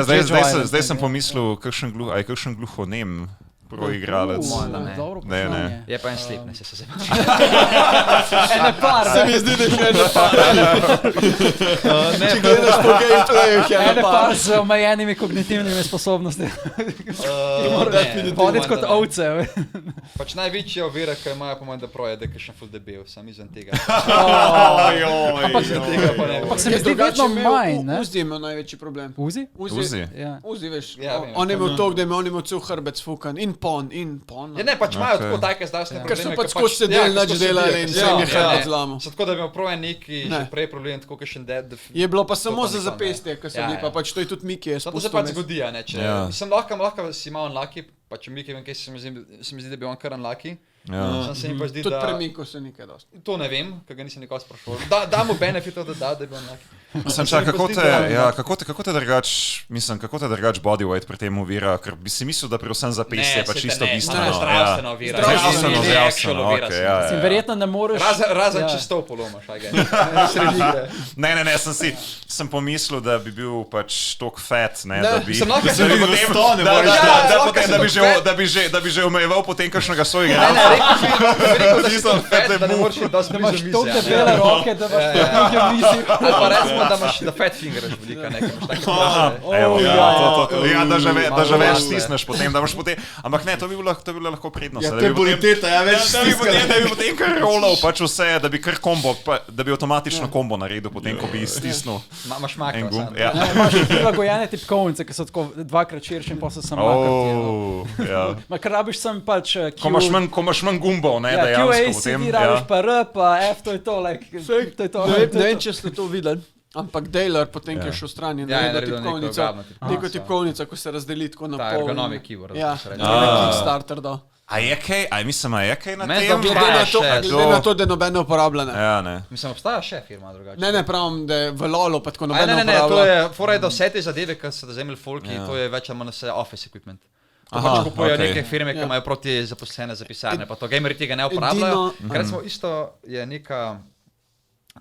zdaj sem pomislil, kakšen gluhonem proigralec. Ne. Je pa en slep, ne se zebe. Ene par. Se mi zdi, da je ene par. Če gledaš po gameplayu, je ene par z omejenimi kognitivnimi sposobnosti. Voditi kot ovce. Pač največja ovira, ki imajo po manj, da proje, da je kakšen full debel, sam izven tega. Ampak se mi zdi vedno manj, ne? Uzi je imel največji problem. Uzi? Uzi, veš. On je imel to, da je imel cel hrbec fukan. In pon. Ja ne, pač imajo tako take zdravstvene Ker probleme. so pač skoč sedeli, nač delali in se jim je hrbet zlamil. So tako, da bi imel proje neki, še prej problem, tako kakšen dead. Je bilo pa samo za zapestje, ko so bili, pa pač to je tudi Miki je spustil. To se pač zgodi, ne, če sem lahko si malo unlucky, pa če Miki vem, kaj se mi zdi, da bi on kar unlucky. Tudi pre Miku se nekaj dosti. To ne vem, ker ga nisem nikoli sprašoval. Da mu benefit od da bi on unlucky. Kako te drugač bodyweight pri tem uvira, ker bi si mislil, da pri vsem zapestje pa čisto bistveno. Zdravstveno ovira. Verjetno ne moreš... Razen če stol polomaš, Ne, sem pomislil, da bi bil pač tok fat, da bi že omejeval potem kakšnega svojega. Rekel, da ne moreš iti dosti blizu mize. To debele roke, da imaš nekaj mizi. Ali pa recimo, da imaš da fat fingeraš velika, nekaj imaš tako da že več stisneš potem, da imaš potem. Ampak ne, to bi bilo lahko prednost. Ja, to je boniteta, več stiskala. Da bi potem kar rolal pač vse, da bi kar kombo, da bi avtomatično kombo naredil potem, ko bi stisnil. Imaš makro, sam. Imaš prilagojene tipkovnice, ki so tako dvakrat širše in pa se sam makrat. Ker rabiš sem pač Ko imaš manj gumbov, ne, dejansko potem. QA, CD rabiš pa R, pa F, to je to, Ne vem, če ste to videli, ampak Daylor potem, ki je šel stran in naredil tipkovnico. Neko tipkovnico, ko se razdeli tako na pol. Ergonomik keyboard. Ja, Kickstarter da. A je kaj na tem? Glede na to, da nobene uporabljene. Ja, ne. Mislim, obstaja še firma drugače. Ne, pravim, da je v LoLu pa tako nobene uporabljene. Ne, to je, fora je, da vse te zadeve, ki so da zemljali folki, to je več ali manj vse office equipment. To pač kupujejo neke firme, ki imajo proti zaposlene za pisarne, pa to gameri tega ne uporabljajo. Ker recimo isto je neka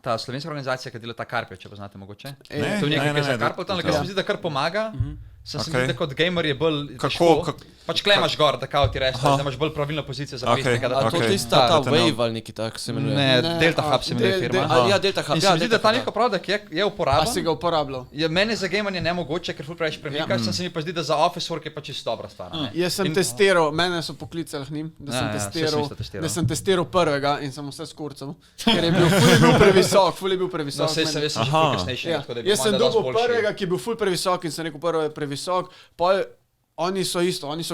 ta slovenska organizacija, ki dela ta Carpio, če poznate mogoče. To je nekaj, ki za Carpio, tam, ker se mi zdi, da kar pomaga. Sem se mi zdi, da kot gamer je bolj težko. Pač klemaš gor, da kao ti rečeš, da imaš bolj pravilno pozicijo za pesnika. A to tista ta Wave ali neki tak se imenuje? Ne, Delta Hub se imenuje firma. Ja, Delta Hub. In se mi zdi, da ta njihov produkt je uporaben. A si ga uporabljal? Meni za gamerje nemogoče, ker ful preveč premikaš, se mi pa zdi, da za office work je pa čisto dobra stvar. Jaz sem testiral, mene so poklicali k njim, da sem testiral prvega in sem vse skurcal, ker je bil previsok. No, sej sem že ful kasnejši. Jaz sem dobil prvega, ki je bil ful previsok in sem rekel, prvo je previsok, oni so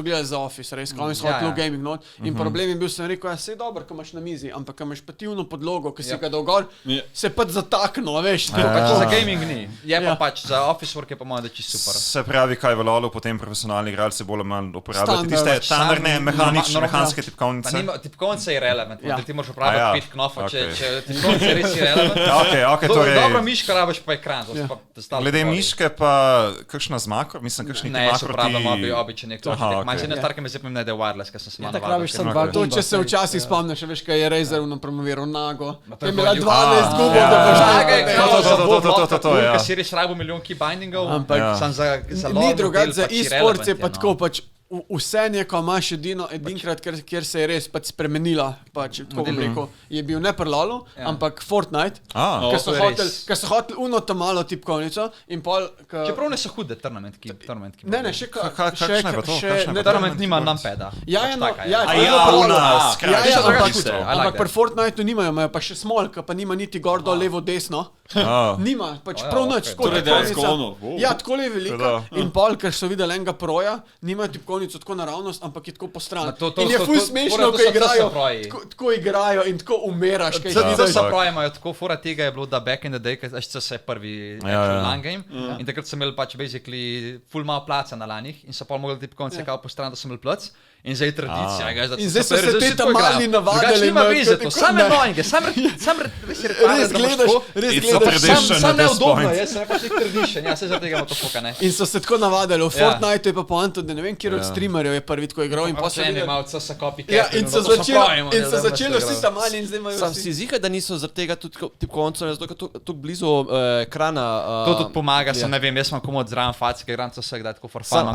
gledali za Office, res, oni so hoteli gaming not in problem je bil, sem rekel, ja, sej dobro, ko imaš na mizi, ampak ko imaš pativno podlogo, ki si ga dal gor, se pač zataknilo, veš. Pač za gaming ni, je pa pač za Office work je pa malo, da čisto super. Se pravi, kaj v LoLu potem profesionalni igralci bolj manj uporabljajo tiste standardne mehanske tipkovnice. Tipkovnica je relevant, ti moraš uporabljati 5 knofov, če tipkovnica je res relevant. Dobro miška rabiš pa ekran. Glede miške pa kakšna z makro, mislim, kakšni makro običajne kloščke. Manjšina stvar, ki me zapomnim, da je wireless, ker sem se malo navadil. To, če se včasih spomniš, veš, kaj je Razer promoviral Nago. Je imela 12 gubov, da boš ker si res rabil milijon key bindingov, ampak sem za ni drugače, za e-sports je pa tako pač vse neko imaš edinkrat, kjer se je res pač spremenila, pač tako bom rekel, je bil ne pri LoLu, ampak Fortnite, ker so hoteli uno to malo tipkovnico in pol... Čeprav ne so hude tournament key. Ne, še tournament nima numpada. Ampak pri Fortniteu nimajo, imajo pa še small, pa nima niti gor dol, levo, desno. Nima, pač prav nič, tako tipkovnica. Ja, tako je velika in pol, ker so videli enega proja, nimajo tipkovnico tako naravnost, ampak je tako po stran. In je ful smešno, ko igrajo in tako umeraš. Zato so proji imajo tako, fora tega je bilo, da back in the day, ker se je prvi LAN game in takrat so imeli pač basically ful malo placa na lanih in so pol mogli tipkovnice kao po stran, da so imeli plac. In zdaj je tradicija. In zdaj so se te tam mali navadili. Nima veze to, sam annoying, sam res gledaš, sam neudobno, jaz sem pač nek tradition, ja, se zaradi tega ima to foka, ne. In so se tako navadili, v Fortniteu je pa poanto, da ne vem, kjer od streamerjev je prvi tako igral in pa se je imel vse copycat. Ja, in so začeli vsi tam mali in zdaj imajo Sam si zika, da niso zaradi tega tudi tip koncev, zato ker tu blizu ekrana. To tudi pomaga, sem ne vem, jaz imam komu odzraven faci, ker igram to vse kdaj tako for fun.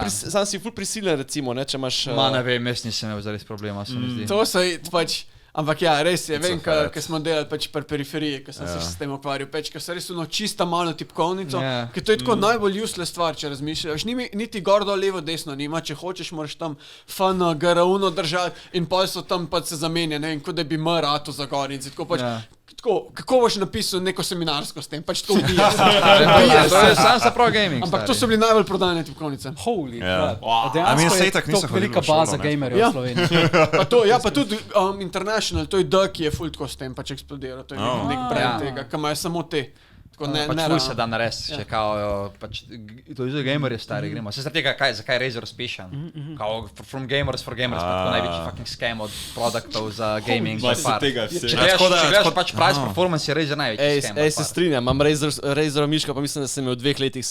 Sam si ful prisilen recimo, ne, če imaš... Ne vem, jaz nisem imel zares problema, se mi zdi. To so pač... Ampak ja, res je, vem, ker smo delali pač per periferiji, ker sem se s tem ukvarjal, pač, ker so res čista malo tipkovnico, ker to je tako najbolj useless stvar, če razmišljaš, niti gor dol, levo, desno nima, če hočeš, moraš tam FN, GRUNO držati in pol so tam pač se zamenja, ne vem, kot da bi MRATO za gorici, tako pač, kako boš napisal neko seminarsko s tem, pač to ubijaš. To je sam za pro gaming. Ampak to so bili najbolj prodajne tipkovnice. Holy crap. Dejansko je to velika baza gamerjev v Sloveniji. Pa tudi International, to je D, ki je ful tako s tem pač eksplodiral, to je nek brand tega, ki imajo samo te. Pač ful se da narediti, če kao, pač, to je za gamerje stari gremo. Se zaradi tega, zakaj je Razer uspešen? Kao, from gamers for gamers, pa tako največji fucking scam od produktov za gaming. Če gledaš pač price performance, je Razer največji scam. Se strinjam, imam Razerov miško, pa mislim, da sem jo v 2 letih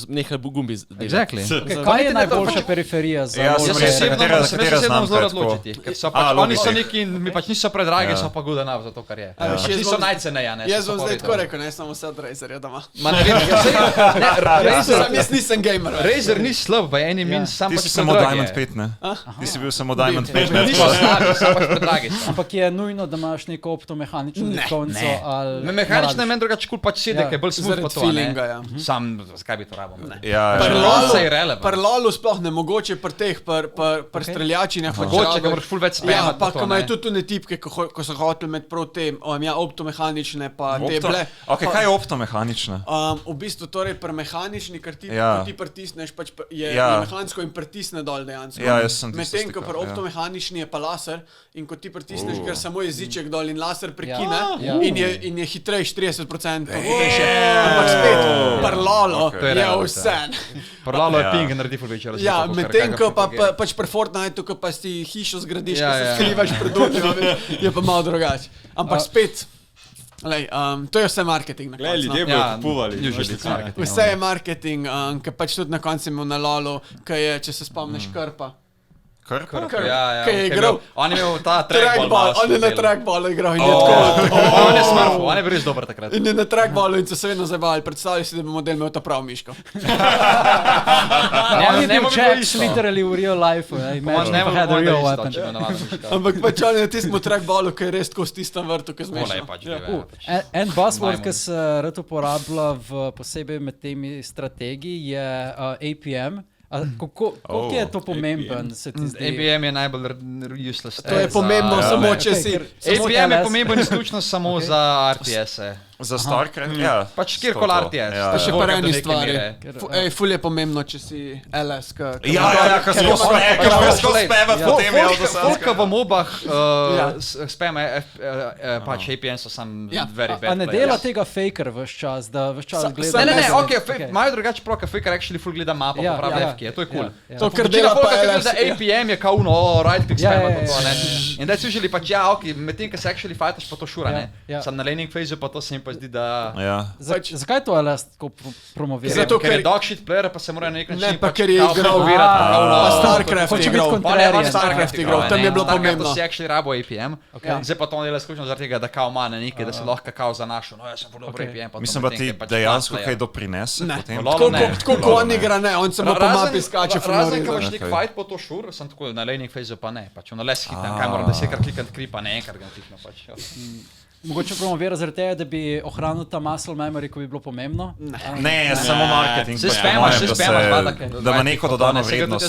nehal gumbi. Exactly. Kaj je najboljša periferija za katera znam zelo razločiti? Oni so neki, mi pač niso predragi, so pa good enough za to, kar je. Niso najceneja, ne? Jaz bom zdaj tako rekel, ne samo vse od Razerja doma. Ma ne vem, jaz nisem gamer. Razer ni slab, pa eni min sam pač predragi. Ti si samo Diamond 5, ne? Ti si bil samo Diamond 5. Niso slabi, sam pač predragi. Ampak je nujno, da imaš neko optomehanično tipkovnico ali... Mehanično je meni drugače kul pač sedek, je bolj smooth pa to, feelinga, Sam, zakaj bi to rabo? Pri LoLu sploh ne, mogoče pri teh, pri streljačinjah. Mogoče ga moraš ful več spamati. Pa ko imajo tudi ne tipke, ko so hoteli med prav te, optomehanične pa te ble. Ok, kaj je optomehanična? V bistvu torej pri mehanični, ker ti pritisneš, pač je mehansko in pritisne dol dejansko. Medtem, ko pri optomehanični je pa laser in ko ti pritisneš, ker samo jeziček dol in laser prekine in je hitrejš 30% hitrejše. Ampak spet, pri LoLu je vse. Pri LoLu je ping naredi ful večjo razliko. Ja, medtem, ko pač pri Fortniteu, ko pa si hišo zgradiš, ko se skrivaš pred drugim, je pa malo drugače. Ampak spet, to je vse marketing na koncu. Ljudje bojo kupovali. Vse je marketing, ker pač tudi na koncu imel na LoLu, če se spomniš Krpa. Krpa? Ja, kaj je igral? On je imel ta trackball. On je na trackballu igral in je tako. On je smrful, on je bil res dober takrat. In je na trackballu in so se vedno zabavali. Predstavljali si, da bi model imel ta prav miško. On je bil Jax literally v real life. On ne had a real weapon. Ampak pač on je na tistem trackballu, ki je res tako s tistem vrtu, ki zmešal. En buzzword, ki se rad uporablja posebej med temi strategiji, je APM. Koliko je to pomemben, se ti zdi? APM je najbolj useless. To je pomembno samo, če si... APM je pomemben izključno samo za RTS-e. Za StarCraft? Ja. Pač kjerkoli RTS. Pa še pa eni stvari. Ful je pomembno, če si LS. Ja, ko smo spevat potem je avtosanska. Koliko v mobah spema, pač APN so sam very bad. A ne dela tega faker vse čas, da vse čas gleda? Ne, ok, imajo drugače pro, ker faker actually ful gleda mapo, popravi FK, to je cool. To, ker dela pa LS. APM je kao right click spema pa to, ne. In da si užili pač, ok, medtem, ker se actually fightaš pa to šura, ne. Sam na laning phase pa to se jim pa zdi, da... Zakaj to LS tako promovira? Zato, ker je dog shit player, pa se mora na nek način... Ne, pa ker je igral... Pa StarCraft je igral. StarCraft je igral, tam je bilo pomembno. StarCraft si actually rabo APM, zdaj pa to on dela izključno zaradi tega, da kao ima na nekaj, da se lahko kao zanašal. No, jaz sem ful dobro APM. Mislim, da ti dejansko kaj doprinese potem? Tako ko on igra, ne, on samo po mapi skače. Razen, ko imaš nek fight po to šur, sem tako na laning phase pa ne, pač ono les hitnem, kaj moram 10krat klikati kripa, ne enkrat ga kliknem pač. Mogoče promovira zaradi tega, da bi ohranil ta muscle memory, ko bi bilo pomembno? Ne, samo marketing. Se spamaš, da ima neko dodano vrednost.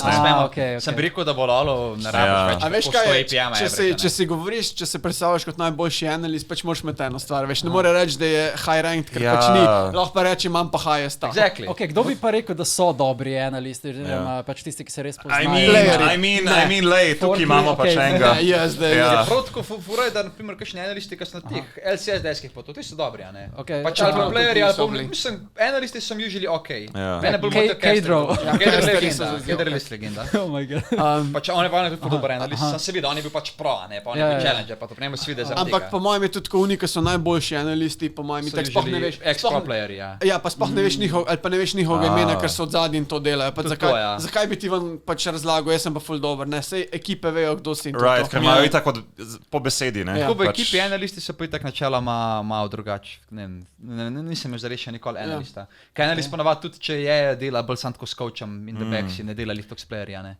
Sem bi rekel, da bo LoLu ne rabiš več po 100 APM. Če si govoriš, če se predstavljaš kot najboljši analist, pač moraš imeti eno stvar. Veš, ne more reči, da je high ranked, ker pač ni. Lahko pa reči, imam pa highest. Ok, kdo bi pa rekel, da so dobri analisti, pač tisti, ki se res poznajo? I mean, tukaj imamo pač enega. Prav tako furaj, da naprimer kakšni analisti, ki so na teh teh LCS deskih pa to, ti so dobri, a ne? Okay. Pač alpha playerji, mislim, analisti so usually okej. Mene bolj motijo Caster legenda. Oh my god. Pač on je pa tudi dober analist, sem se videl, on je bil pač pro, a ne, pa on je bil challenger, pa to prijemo svi, da je zatika. Ampak po mojem je tudi tako uniki, so najboljši analisti, po mojem, tak sploh ne veš. Ex-pro playerji, ja. Ja, pa sploh ne veš njihov, ali pa ne veš njihovega imena, ker so odzadnji in to delajo. Zakaj bi ti vam pač razlagal, jaz sem pa ful dober, ne, sej ekipe vejo, kdo si in to. Right, ker imajo itak po besedi, ne. Tako v ekipi analisti so pa itak načeloma malo drugače. Nisem jo zarešil nikoli analista. Kaj analist ponavadi tudi, če je dela bolj sam tako s coachom in the backs in ne dela lih tok s playerja, ne.